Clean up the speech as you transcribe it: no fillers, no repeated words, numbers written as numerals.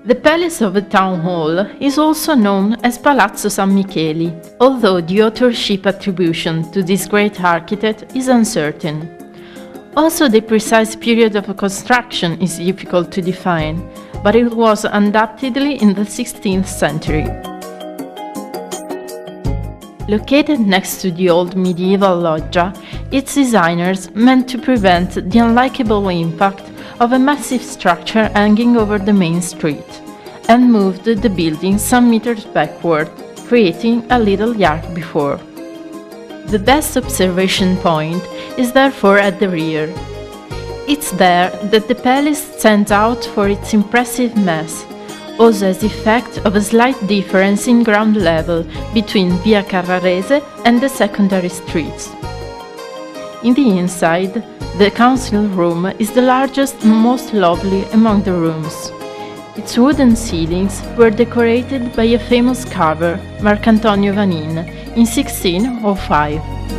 The palace of the town hall is also known as Palazzo San Micheli, although the authorship attribution to this great architect is uncertain. Also, the precise period of construction is difficult to define, but it was undoubtedly in the 16th century. Located next to the old medieval loggia, its designers meant to prevent the unlikable impact of a massive structure hanging over the main street, and moved the building some meters backward, creating a little yard before. The best observation point is therefore at the rear. It's there that the palace stands out for its impressive mass, also as effect of a slight difference in ground level between Via Carrarese and the secondary streets. In the inside, the council room is the largest and most lovely among the rooms. Its wooden ceilings were decorated by a famous carver, Marcantonio Vanin, in 1605.